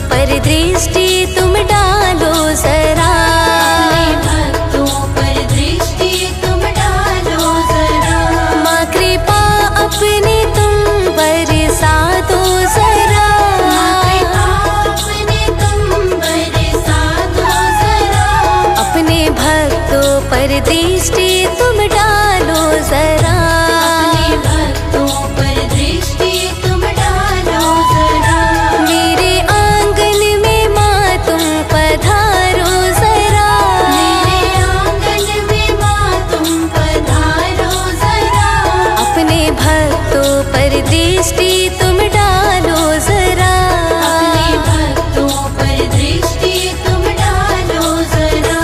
पर दृष्टि तुम डालो जरा, अपने भक्तों पर दृष्टि तुम डालो जरा। माँ कृपा अपने तुम बरसा दो जरा, अपने तुम बरसा दो जरा। अपने भक्तों पर दृष्टि तुम डालो जरा, अपने भक्तों पर दृष्टि तुम डालो जरा। मेरे आंगन में माँ तुम पधारो जरा, मेरे आंगन में माँ तुम पधारो जरा। अपने भक्तों पर दृष्टि तुम डालो जरा, अपने भक्तों पर दृष्टि तुम डालो जरा।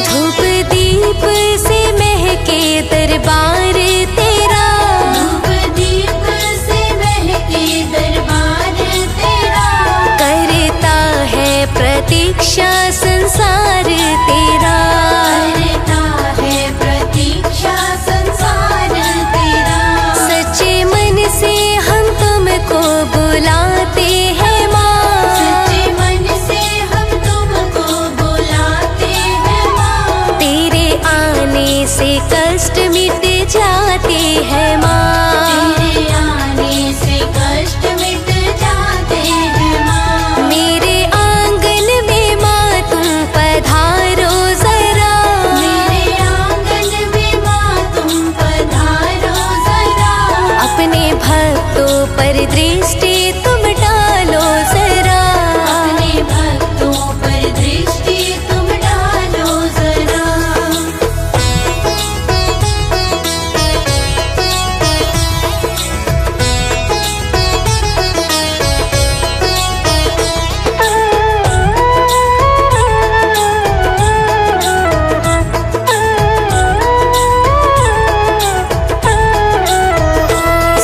धूप दीप से महके दरबार तेरा, धूप दीप से महके दरबार तेरा। करता है प्रतीक्षा संसार तेरा, करता है प्रतीक्षा संसार तेरा। सच्चे मन से हम तुमको बुलाते हैं माँ, सच्चे मन से हम तुमको बुलाते हैं माँ। तेरे आने से कष्ट मिट जाते हैं माँ, तेरे आने से कष्ट मिट जाते हैं माँ। मेरे आंगन में माँ तुम पधारो जरा, मेरे आंगन में माँ तुम पधारो जरा। अपने भक्तों पर दृष्टि तुम डालो जरा, अपने भक्तों पर दृष्टि तुम डालो जरा।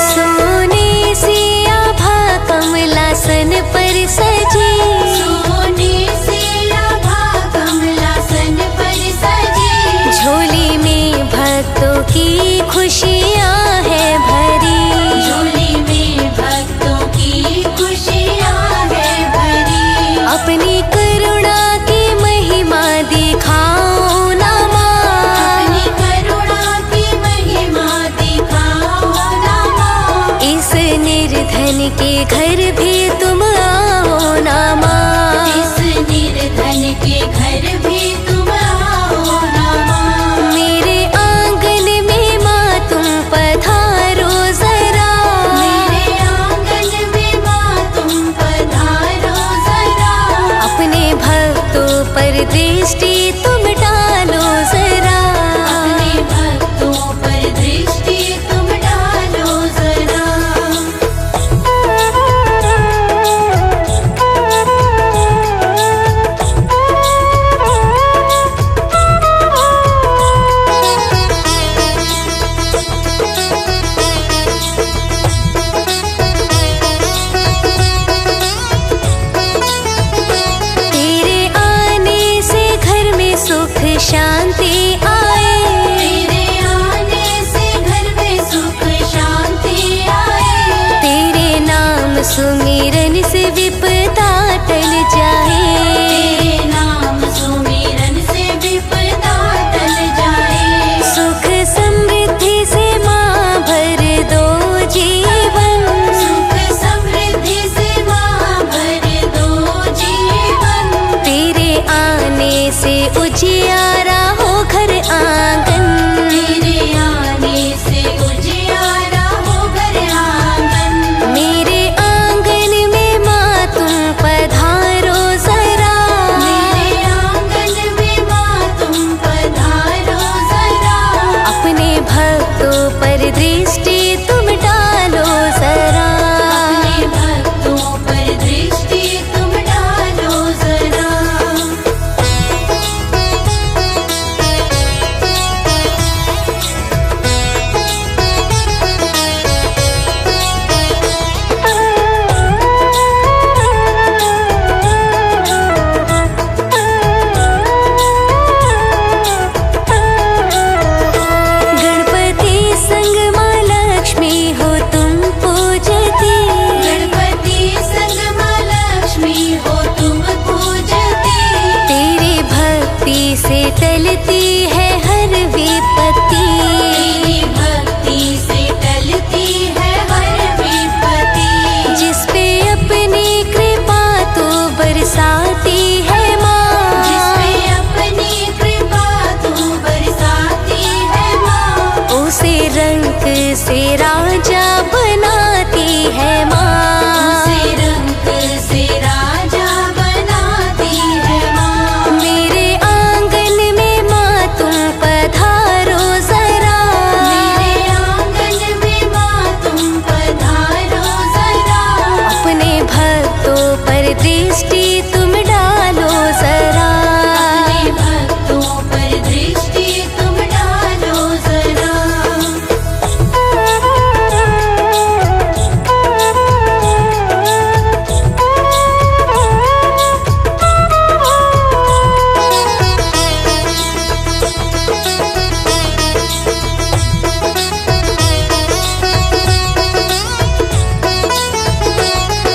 सोने से आभा कमलासन पर सजी, सोने से आभा कमलासन पर सजी। झोली में भक्तों की खुशियाँ है भरी, झोली में भक्तों की खुशियाँ है भरी। अपनी करुणा की महिमा दिखाओ ना माँ, अपनी करुणा की महिमा दिखाओ ना माँ। इस निर्धन के घर भी तुम आओ ना माँ, इस निर्धन के घर भी तुम आओ ना माँ। मेरे आंगन में माँ तुम पधारो जरा, मेरे आंगन में माँ तुम पधारो जरा। अपने भक्तों पर दृष्टि तुम डालो जरा, अपने भक्तों पर दृष्टि तुम डालो जरा। तेरे आने से घर में सुख शांति आए, तेरे आने से घर में सुख शांति आए। तेरे नाम सुमिरन से विपदा टल जाए, तेरे नाम सुमिरन से विपदा टल जाए। सुख समृद्धि से माँ भर दो जीवन, सुख समृद्धि से माँ भर दो जीवन। तेरे आने से उजियारा हो घर आंगन, तेरे आने से उजियारा हो घर आंगन। मेरे आंगन में माँ तुम पधारो जरा, मेरे आंगन में माँ तुम पधारो जरा। अपने भक्तों पर दृष्टि तुम डालो जरा, अपने भक्तों पर दृष्टि तुम डालो जरा। रंग से राजा बनाती है माँ। उसे रंग से राजा बनाती है माँ। मेरे आंगन में माँ तुम पधारो जरा। मेरे आंगन में माँ तुम पधारो जरा। अपने भक्तों पर दृष्टि तुम डालो जरा। अपने भक्तों पर दृष्टि तुम डालो जरा।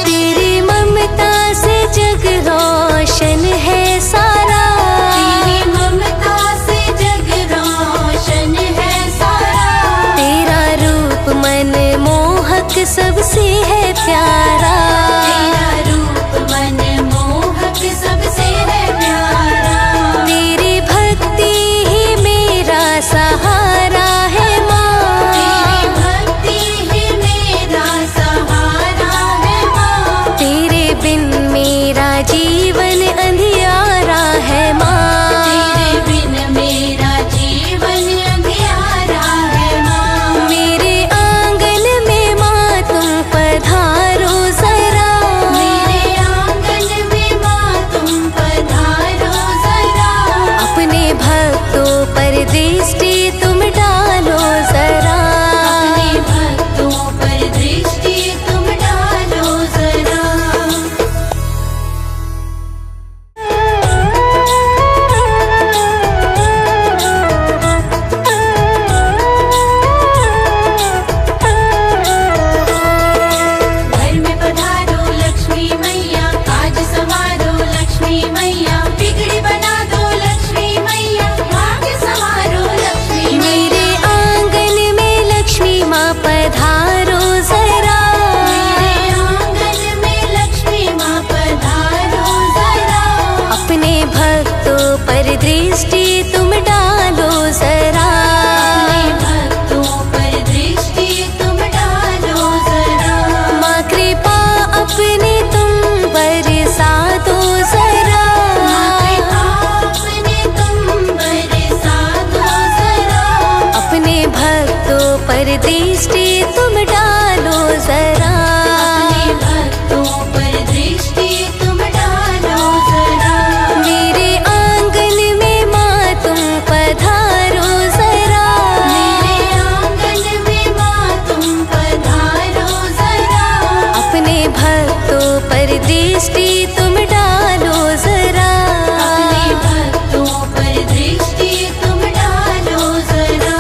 तेरी ममता से जग रोशन है सारा। तेरी ममता से जग रोशन है सारा। तेरा रूप मन मोहक सबसे है प्यारा। तेरा रूप मन मोहक सबसे है प्यारा। तेरी भक्ति ही मेरा सहारा है माँ। तेरी भक्ति ही मेरा सहारा है माँ। तेरे बिन मेरा जीवन अंधियारा है माँ। तेरे बिन मेरा जीवन अंधियारा है माँ। मेरे आंगन में माँ तुम पधारो जरा। मेरे आंगन में माँ तुम पधारो जरा। अपने भक्तों पर दृष्टि तुम डालो जरा। अपने भक्तों पर दृष्टि तुम डालो जरा। घर में पधारो लक्ष्मी मैया, आज संवारो लक्ष्मी मैया। बिगड़ी बना दो लक्ष्मी मैया, भाग्य संवारो लक्ष्मी मैया। मेरे आंगन में लक्ष्मी माँ पधारो जरा। मेरे आंगन में लक्ष्मी माँ पधारो जरा। अपने भक्तों पर दृष्टि तुम डालो जरा। अपने भक्तों पर दृष्टि तुम डालो जरा। माँ कृपा अपने तुम बरसा दो जरा। अपने तुम बरसा दो जरा। अपने भक्तों पर दृष्टि तुम डालो जरा। अपने भक्तों पर दृष्टि तुम डालो जरा। मेरे आंगन में माँ तुम पधारो जरा। मेरे आंगन में माँ तुम पधारो जरा। अपने भक्तों पर दृष्टि तुम डालो जरा। अपने भक्तों पर दृष्टि तुम डालो जरा।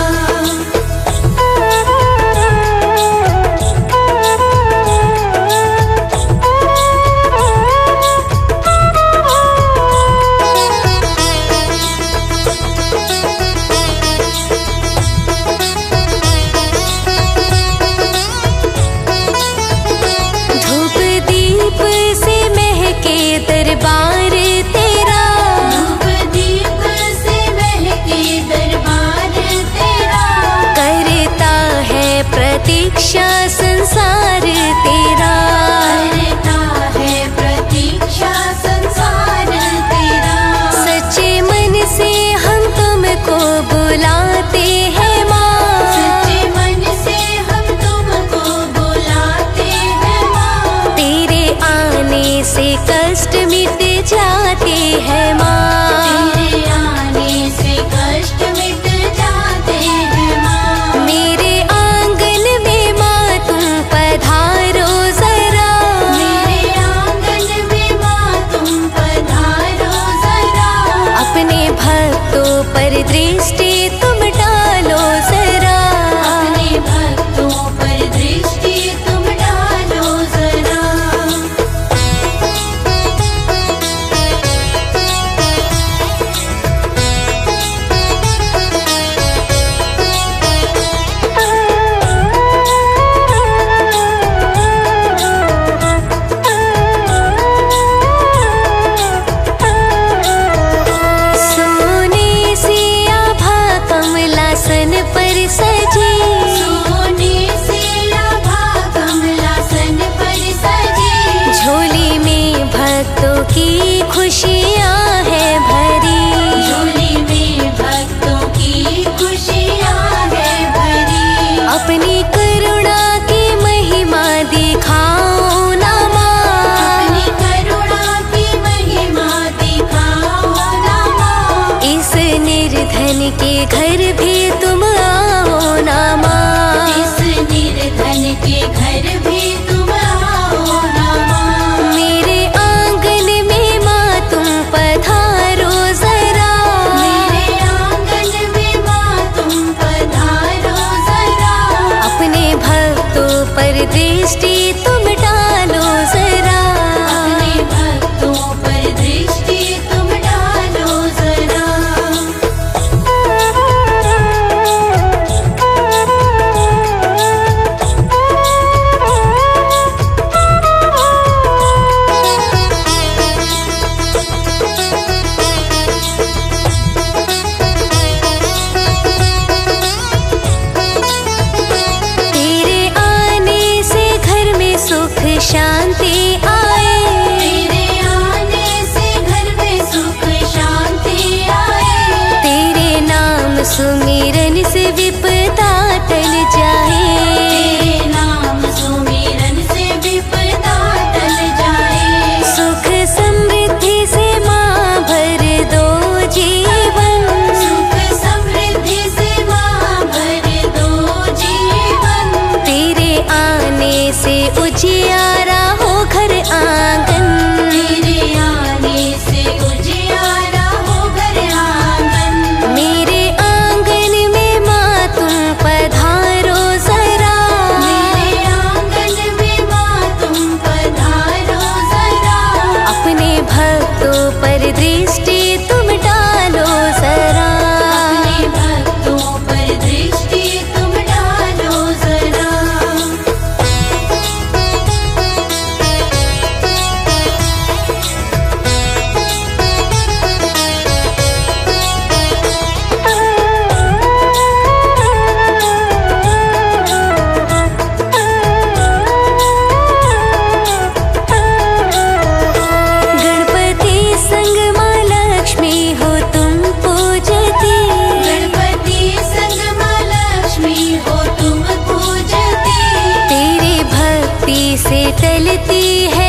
धूप दीप से महके दरबार तेरा। धूप दीप से महके दरबार तेरा। करता है प्रतीक्षा संसार तेरा। करता है प्रतीक्षा संसार तेरा। सच्चे मन से हम तुमको बुलाते हैं माँ। सच्चे मन से हम तुमको बुलाते हैं माँ। तेरे आने से कष्ट मिट जाते हैं माँ। तेरे आने से कष्ट मिट जाते हैं माँ। मेरे आंगन में माँ तुम पधारो जरा। अपनी करुणा की महिमा दिखाओ ना माँ। अपनी करुणा की महिमा दिखाओ ना माँ। इस निर्धन के घर भी तुम आओ ना माँ। इस निर्धन के घर भी तुम आओ ना माँ। मेरे आंगन में माँ तुम पधारो जरा। मेरे आंगन में माँ तुम पधारो जरा। अपने भक्तों पर दृष्टि तुम डालो जरा। अपने भक्तों पर दृष्टि तुम डालो जरा। तेरे आने से घर में सुख शांति आए। तेरे आने से घर में सुख शांति आए। तेरे नाम सुमिरन से विपदा टल जाए। तेरे नाम सुमिरन से विपदा टल जाए। सुख समृद्धि से माँ भर दो जीवन। सुख समृद्धि से माँ भर दो जीवन। तेरे आने से उजियारा हो घर आंगन। तेरे आने से उजियारा हो घर आंगन। मेरे आंगन में माँ तुम पधारो जरा। मेरे आंगन में माँ तुम पधारो जरा। अपने भक्तों पर दृष्टि तुम डालो जरा। अपने भक्तों पर दृष्टि तुम डालो जरा। गणपति संग माँ लक्ष्मी हो तुम पूजती। गणपति संग माँ लक्ष्मी हो तुम पूजती। तेरी भक्ति से टलती है